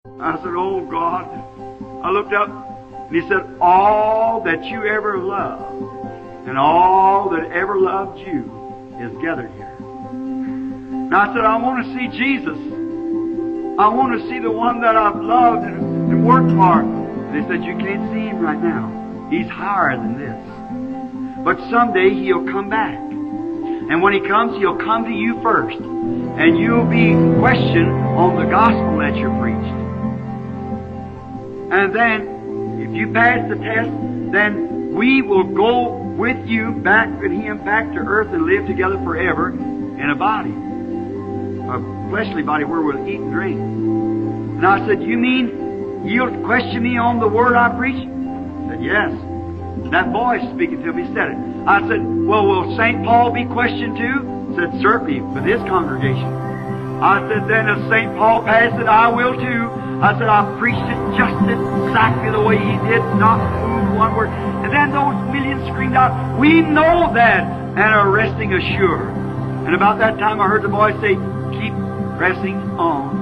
I said, oh God. I looked up and he said, all that you ever loved and all that ever loved you is gathered here. And I said, I want to see Jesus. I want to see the one that I've loved and worked for. And they said, you can't see him right now. He's higher than this. But someday he'll come back. And when he comes, he'll come to you first. And you'll be questioned on the gospel that you preached. And then, if you pass the test, then we will go with you back with him back to earth and live together forever in a body. A fleshly body where we'll eat and drink. And I said, you mean you'll question me on the word I preach? He said, yes. That voice speaking to me said it. I said, well, will St. Paul be questioned too? He said, certainly, with his congregation. I said, then if St. Paul passed it, I will too. I said, I preached it just exactly the way he did, not move one word. And then those millions screamed out, we know that, and are resting assured. And about that time I heard the voice say, keep pressing on.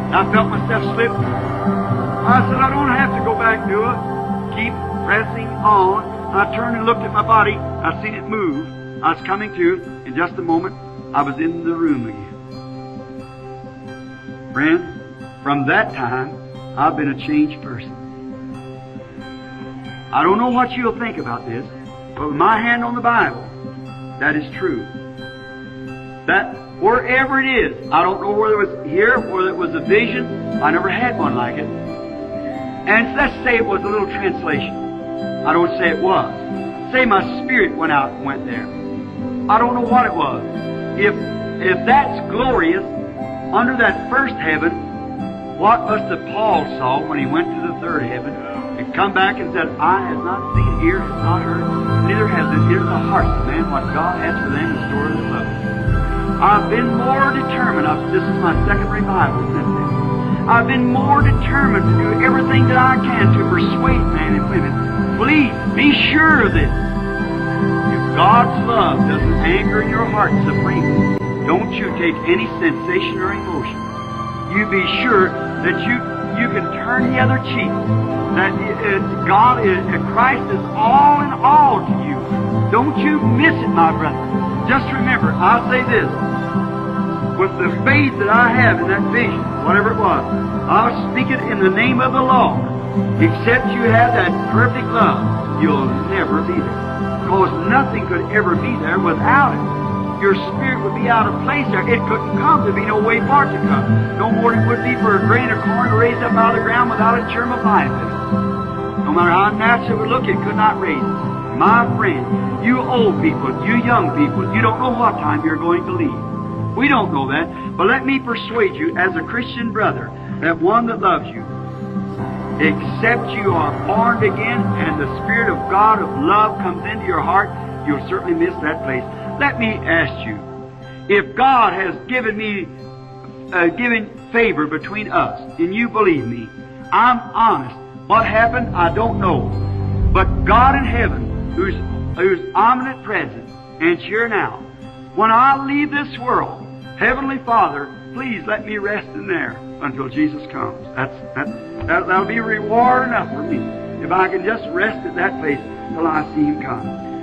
And I felt myself slip. I said, I don't have to go back to it. Keep pressing on. I turned and looked at my body. I seen it move. I was coming to. In just a moment, I was in the room again. Friends, from that time, I've been a changed person. I don't know what you'll think about this, but with my hand on the Bible, that is true. That wherever it is, I don't know whether it was here, whether it was a vision. I never had one like it. And let's say it was a little translation. I don't say it was. Say my spirit went out and went there. I don't know what it was. If that's glorious, under that first heaven, what must have Paul saw when he went to the third heaven and come back and said, eye has not seen, ear has not heard, neither has it entered the hearts of man what God has for them in store that love Him. I've been more determined. This is my second revival since then. I've been more determined to do everything that I can to persuade men and women. Please, be sure of this. If God's love doesn't anger in your heart supremely, don't you take any sensation or emotion. You be sure that you can turn the other cheek. That Christ is all in all to you. Don't you miss it, my brother. Just remember, I'll say this. With the faith that I have in that vision, whatever it was, I'll speak it in the name of the Lord. Except you have that perfect love, you'll never be there. Because nothing could ever be there without it. Your spirit would be out of place there. It couldn't come. There'd be no way for it to come. No more than it would be for a grain of corn to raise up out of the ground without a germ of life in it. No matter how natural it would look, it could not raise it. My friend, you old people, you young people, you don't know what time you're going to leave. We don't know that. But let me persuade you, as a Christian brother, that one that loves you, except you are born again and the Spirit of God of love comes into your heart, you'll certainly miss that place. Let me ask you, if God has given me, given favor between us, and you believe me, I'm honest. What happened, I don't know. But God in heaven, who's omnipresent present and here now, when I leave this world, Heavenly Father, please let me rest in there until Jesus comes. That'll be reward enough for me if I can just rest at that place till I see Him come.